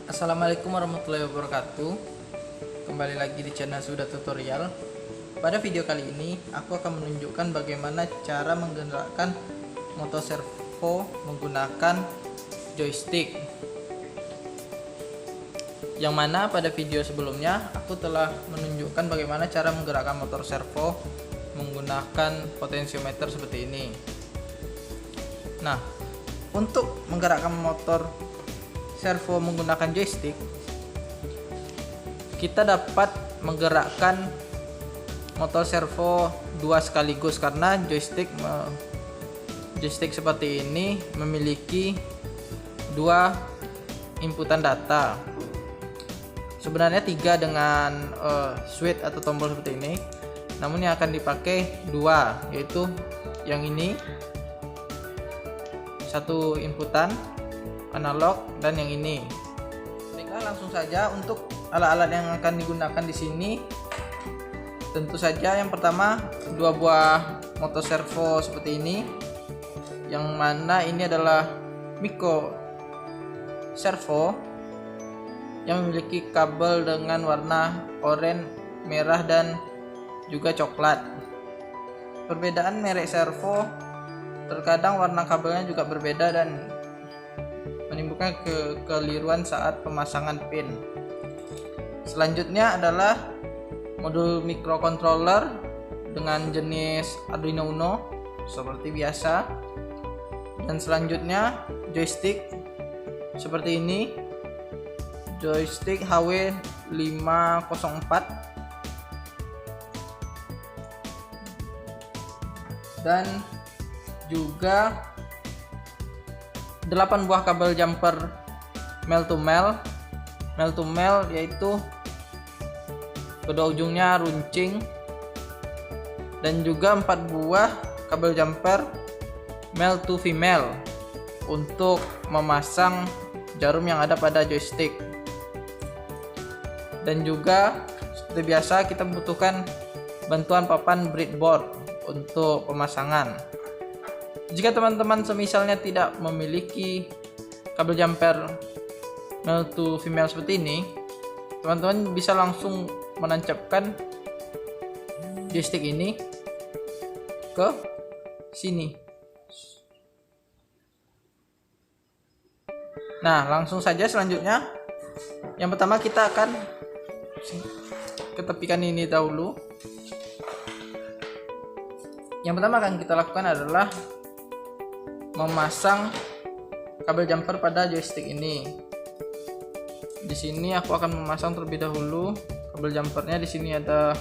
Assalamualaikum warahmatullahi wabarakatuh. Kembali lagi di channel Sudah Tutorial. Pada video kali ini aku akan menunjukkan bagaimana cara menggerakkan motor servo menggunakan joystick. Yang mana pada video sebelumnya aku telah menunjukkan bagaimana cara menggerakkan motor servo menggunakan potensiometer seperti ini. Nah, untuk menggerakkan motor servo menggunakan joystick, kita dapat menggerakkan motor servo dua sekaligus karena joystick seperti ini memiliki dua inputan data. Sebenarnya tiga dengan switch atau tombol seperti ini, namun yang akan dipakai dua, yaitu yang ini satu inputan analog dan yang ini. Baiklah, langsung saja untuk alat-alat yang akan digunakan di sini. Tentu saja yang pertama dua buah motor servo seperti ini, yang mana ini adalah micro servo yang memiliki kabel dengan warna oranye, merah dan juga coklat. Perbedaan merek servo, terkadang warna kabelnya juga berbeda dan menimbulkan kekeliruan saat pemasangan pin. Selanjutnya adalah modul microcontroller dengan jenis Arduino Uno seperti biasa, dan selanjutnya joystick seperti ini, joystick HW504, dan juga 8 buah kabel jumper male to male, yaitu kedua ujungnya runcing, dan juga 4 buah kabel jumper male to female untuk memasang jarum yang ada pada joystick. Dan juga seperti biasa kita membutuhkan bantuan papan breadboard untuk pemasangan. Jika teman-teman semisalnya tidak memiliki kabel jumper male to female seperti ini, teman-teman bisa langsung menancapkan joystick ini ke sini. Nah, langsung saja selanjutnya. Yang pertama kita akan ketepikan ini dahulu. Yang pertama akan kita lakukan adalah memasang kabel jumper pada joystick ini. Di sini aku akan memasang terlebih dahulu kabel jumpernya. Di sini ada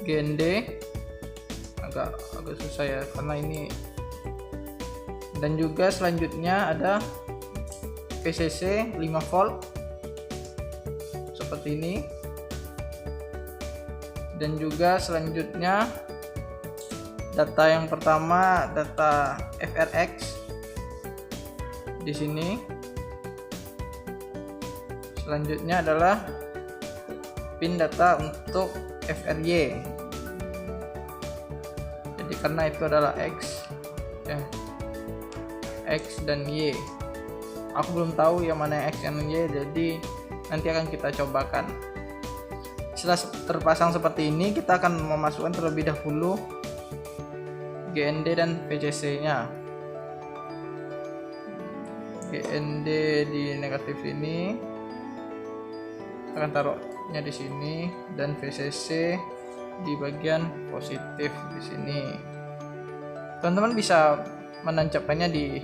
GND, agak susah ya karena ini. Dan juga selanjutnya ada VCC 5 volt seperti ini. Dan juga selanjutnya data yang pertama, data FRX di sini. Selanjutnya adalah pin data untuk FRY. Jadi karena itu adalah X dan Y. Aku belum tahu yang mana yang X dan Y, jadi nanti akan kita cobakan. Setelah terpasang seperti ini, kita akan memasukkan terlebih dahulu GND dan VCC-nya. GND di negatif ini, akan taruhnya di sini, dan VCC di bagian positif di sini. Teman-teman bisa menancapkannya di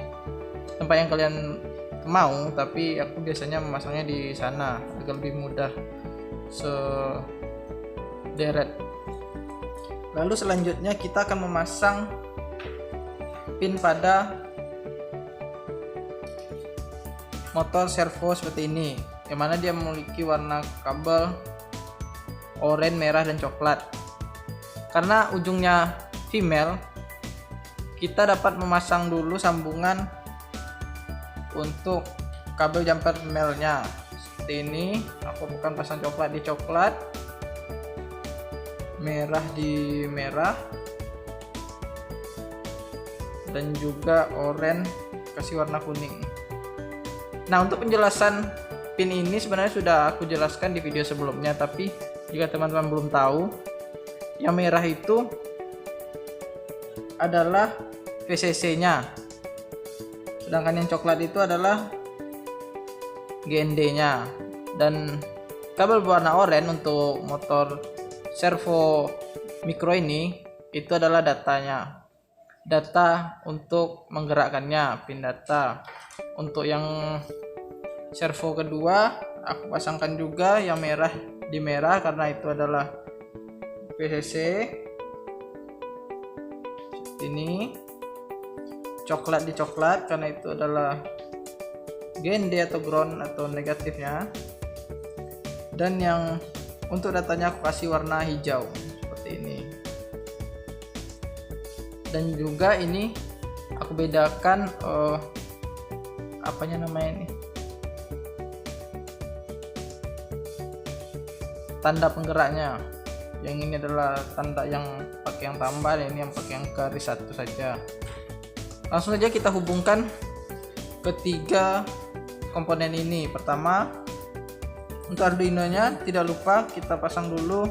tempat yang kalian mau, tapi aku biasanya memasangnya di sana agar lebih mudah sederet. Lalu selanjutnya kita akan memasang pin pada motor servo seperti ini, yang mana dia memiliki warna kabel oranye, merah dan coklat. Karena ujungnya female, kita dapat memasang dulu sambungan untuk kabel jumper male-nya seperti ini. Aku bukan pasang coklat di coklat, merah di merah, dan juga oranye kasih warna kuning. Nah, untuk penjelasan pin ini sebenarnya sudah aku jelaskan di video sebelumnya, tapi jika teman-teman belum tahu, yang merah itu adalah VCC-nya, sedangkan yang coklat itu adalah GND-nya, dan kabel berwarna oranye untuk motor servo mikro ini itu adalah datanya, data untuk menggerakkannya, pin data. Untuk yang servo kedua aku pasangkan juga yang merah di merah karena itu adalah VCC seperti ini, coklat di coklat karena itu adalah GND atau ground atau negatifnya, dan yang untuk datanya aku kasih warna hijau seperti ini. Dan juga ini aku bedakan apanya namanya ini, tanda penggeraknya. Yang ini adalah tanda yang pakai yang tambah, dan ini yang pakai yang garis satu saja. Langsung saja kita hubungkan ketiga komponen ini. Pertama, untuk Arduino nya tidak lupa kita pasang dulu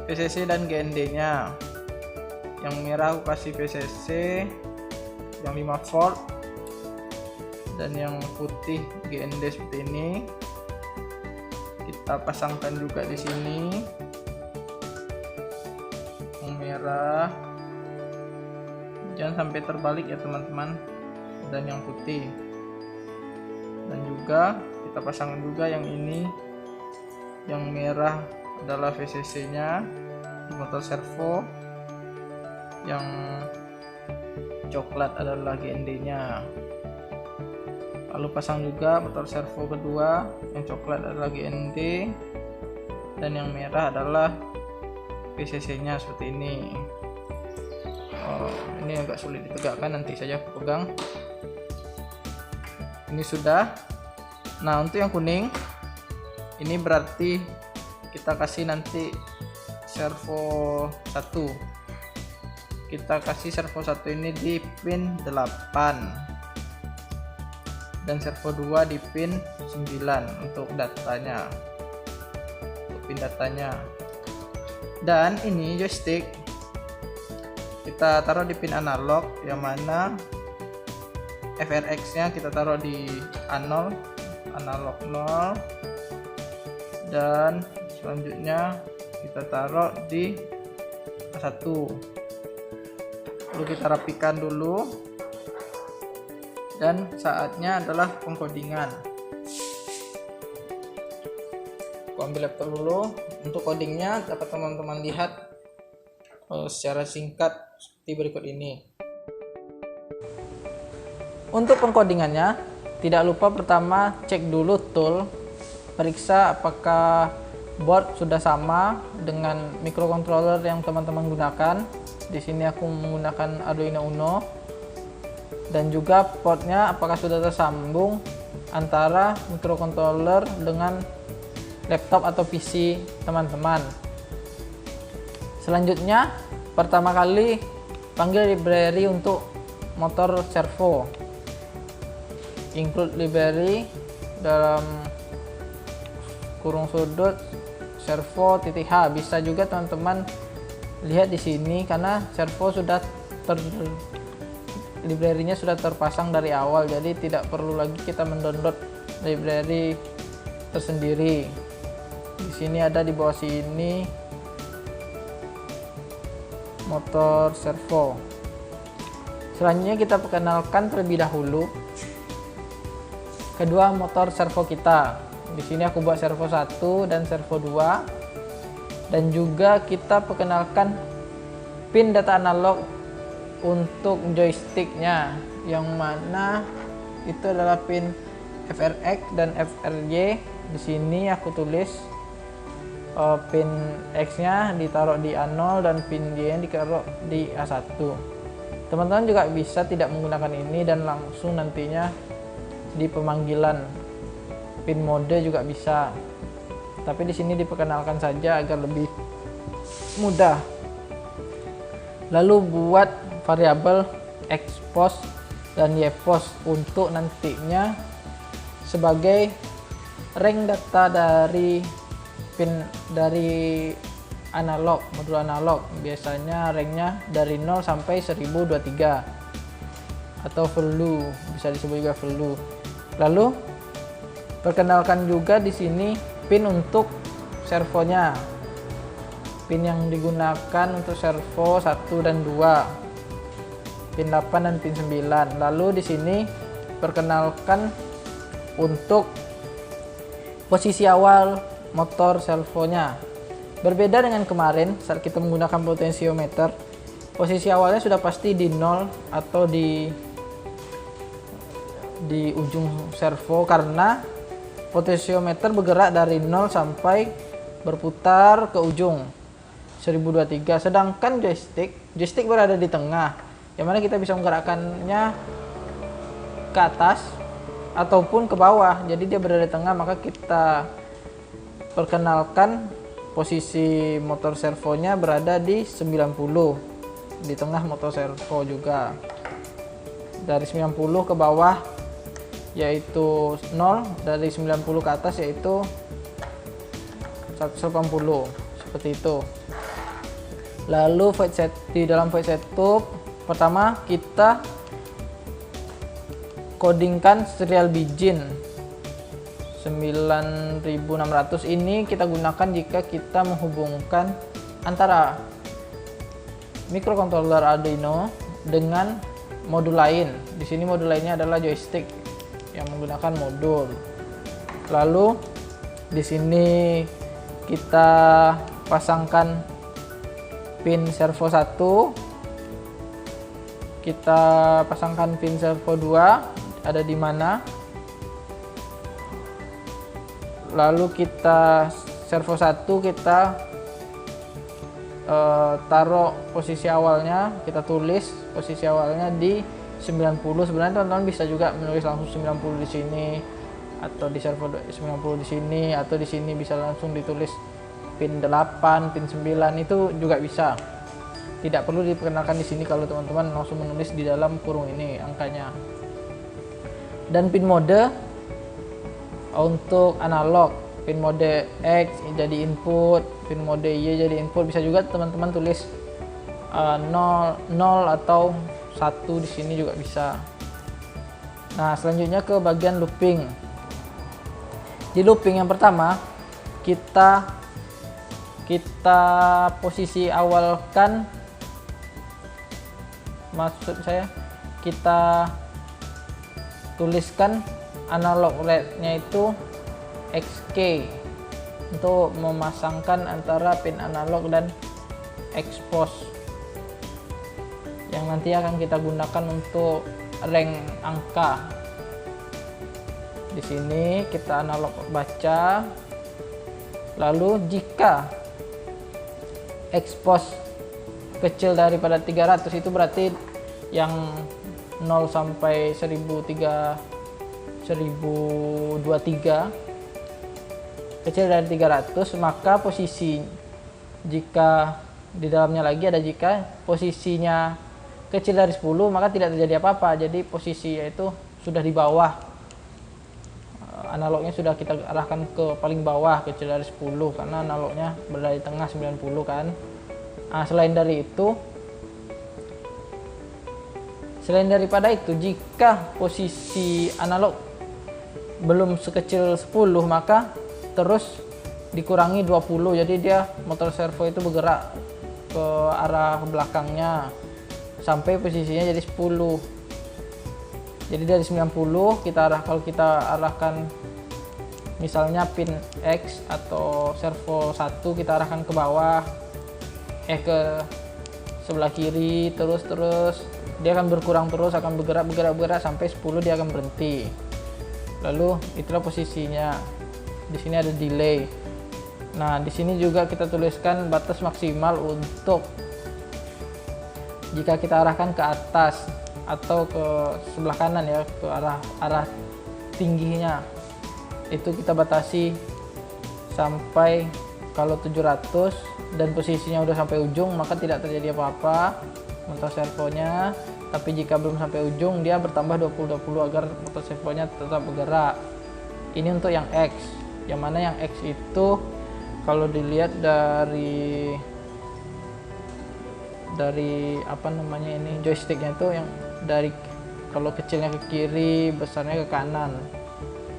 VCC dan GND nya. Yang merah aku kasih VCC yang 5 volt, dan yang putih GND seperti ini. Kita pasangkan juga di sini yang merah, jangan sampai terbalik ya teman-teman, dan yang putih. Dan juga kita pasangkan juga yang ini, yang merah adalah VCC nya di motor servo, yang coklat adalah GND nya. Lalu pasang juga motor servo kedua, yang coklat adalah GND dan yang merah adalah VCC nya seperti ini. Ini agak sulit ditegakkan, nanti saja aku pegang. Ini sudah. Nah, untuk yang kuning ini berarti kita kasih nanti servo 1. Kita kasih servo 1 ini di pin 8 dan servo 2 di pin 9 untuk datanya, untuk pin datanya. Dan ini joystick kita taruh di pin analog, yang mana FRX nya kita taruh di A0, analog 0, dan selanjutnya kita taruh di A1. Lalu kita rapikan dulu, dan saatnya adalah pengkodingan. Aku ambil laptop dulu. Untuk codingnya dapat teman-teman lihat secara singkat seperti berikut ini. Untuk pengkodingannya tidak lupa pertama cek dulu tool, periksa apakah board sudah sama dengan microcontroller yang teman-teman gunakan. Di sini aku menggunakan Arduino Uno, dan juga portnya apakah sudah tersambung antara microcontroller dengan laptop atau PC teman-teman. Selanjutnya, pertama kali panggil library untuk motor servo. Include library dalam kurung sudut servo.h. Bisa juga teman-teman lihat di sini karena servo sudah library-nya sudah terpasang dari awal, jadi tidak perlu lagi kita mendownload library tersendiri. Di sini ada di bawah sini motor servo. Selanjutnya kita perkenalkan terlebih dahulu kedua motor servo kita. Di sini aku buat servo 1 dan servo 2. Dan juga kita perkenalkan pin data analog untuk joysticknya, yang mana itu adalah pin FRX dan FRY. Di sini aku tulis pin X-nya ditaruh di A0 dan pin Y-nya ditaruh di A1. Teman-teman juga bisa tidak menggunakan ini dan langsung nantinya di pemanggilan pin mode juga bisa. Tapi di sini diperkenalkan saja agar lebih mudah. Lalu buat variabel expose dan YPOS untuk nantinya sebagai rank data dari pin dari analog, modul analog. Biasanya ranknya dari 0 sampai 1023 atau full loop, bisa disebut juga full loop. Lalu perkenalkan juga di sini pin untuk servonya, pin yang digunakan untuk servo 1 dan 2, pin 8 dan pin 9. Lalu di sini perkenalkan untuk posisi awal motor servonya. Berbeda dengan kemarin saat kita menggunakan potensiometer, posisi awalnya sudah pasti di 0 atau di ujung servo, karena potensiometer bergerak dari 0 sampai berputar ke ujung 1023. Sedangkan joystick berada di tengah, yang mana kita bisa menggerakkannya ke atas ataupun ke bawah. Jadi dia berada di tengah, maka kita perkenalkan posisi motor servonya berada di 90, di tengah motor servo juga. Dari 90 ke bawah yaitu 0, dari 90 ke atas yaitu 180, seperti itu. Lalu di dalam void setup pertama kita codingkan serial bijin 9600. Ini kita gunakan jika kita menghubungkan antara microcontroller Arduino dengan modul lain. Di sini modul lainnya adalah joystick yang menggunakan modul. Lalu di sini kita pasangkan pin servo 1, kita pasangkan pin servo 2 ada di mana, lalu kita servo 1 kita taruh posisi awalnya, kita tulis posisi awalnya di 90. Sebenarnya teman-teman bisa juga menulis langsung 90 di sini, atau di servo 90 di sini, atau di sini bisa langsung ditulis pin 8, pin 9, itu juga bisa. Tidak perlu diperkenalkan di sini kalau teman-teman langsung menulis di dalam kurung ini angkanya. Dan pin mode untuk analog, pin mode X jadi input, pin mode Y jadi input. Bisa juga teman-teman tulis 0 atau 1 di sini juga bisa. Nah, selanjutnya ke bagian looping. Di looping yang pertama kita posisi awalkan, maksud saya kita tuliskan analog rate-nya itu XK untuk memasangkan antara pin analog dan expose yang nanti akan kita gunakan untuk rank angka. Di sini kita analog baca, lalu jika expose kecil daripada 300 itu berarti yang 0 sampai 1023 kecil dari 300, maka posisi, jika di dalamnya lagi ada jika posisinya kecil dari 10 maka tidak terjadi apa-apa. Jadi posisi yaitu sudah di bawah, analognya sudah kita arahkan ke paling bawah kecil dari 10 karena analognya berada di tengah 90 kan. Nah, selain daripada itu, jika posisi analog belum sekecil 10 maka terus dikurangi 20, jadi dia motor servo itu bergerak ke arah belakangnya sampai posisinya jadi 10. Jadi dari 90 kalau kita arahkan misalnya pin X atau servo 1 kita arahkan ke bawah, ke sebelah kiri, terus dia akan berkurang terus, akan bergerak sampai 10 dia akan berhenti. Lalu itulah posisinya. Di sini ada delay. Nah, di sini juga kita tuliskan batas maksimal untuk jika kita arahkan ke atas atau ke sebelah kanan ya, ke arah tingginya. Itu kita batasi sampai kalau 700 dan posisinya udah sampai ujung maka tidak terjadi apa-apa motor servonya. tapi jika belum sampai ujung dia bertambah 20-20 agar motor servonya tetap bergerak. Ini untuk yang X, yang mana yang X itu kalau dilihat dari apa namanya ini joysticknya itu yang dari kalau kecilnya ke kiri, besarnya ke kanan.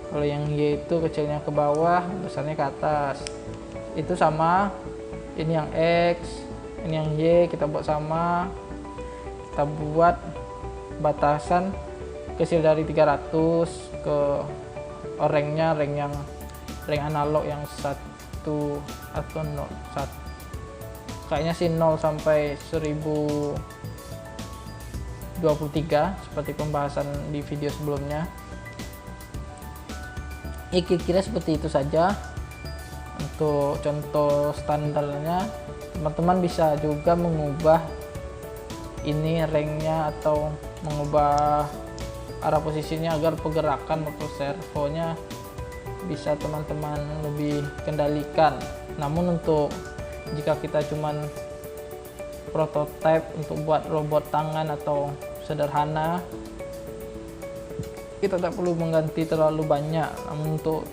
Kalau yang Y itu kecilnya ke bawah, besarnya ke atas. Itu sama. Ini yang X, ini yang Y kita buat sama. Kita buat batasan kecil dari 300 ke ringnya, ring analog yang 1 atau 0, 1. Kayaknya sih 0 sampai 1023 seperti pembahasan di video sebelumnya. Ya kira-kira seperti itu saja untuk contoh standarnya. Teman-teman bisa juga mengubah ini ringnya atau mengubah arah posisinya agar pergerakan motor servonya bisa teman-teman lebih kendalikan. Namun untuk jika kita cuman prototipe untuk buat robot tangan atau sederhana, kita tak perlu mengganti terlalu banyak. Namun untuk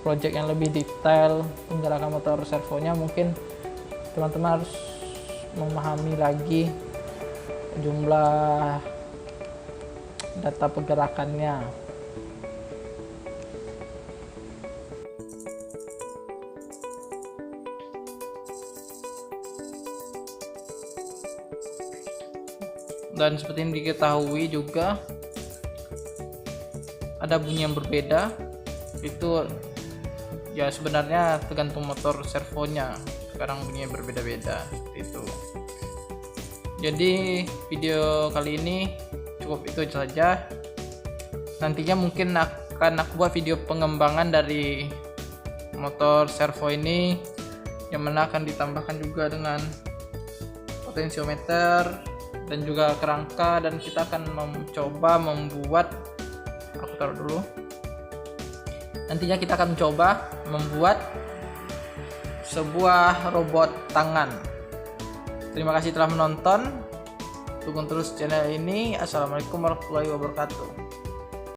project yang lebih detail penggerakan motor servonya, mungkin teman-teman harus memahami lagi jumlah data pergerakannya. Dan seperti yang diketahui juga ada bunyi yang berbeda, itu ya sebenarnya tergantung motor servonya. Sekarang bunyinya berbeda-beda seperti itu. Jadi video kali ini cukup itu saja. Nantinya mungkin akan aku buat video pengembangan dari motor servo ini, yang mana akan ditambahkan juga dengan potensiometer dan juga kerangka, dan kita akan mencoba membuat, aku taruh dulu, nantinya kita akan mencoba membuat sebuah robot tangan. Terima kasih telah menonton, dukung terus channel ini. Assalamualaikum warahmatullahi wabarakatuh.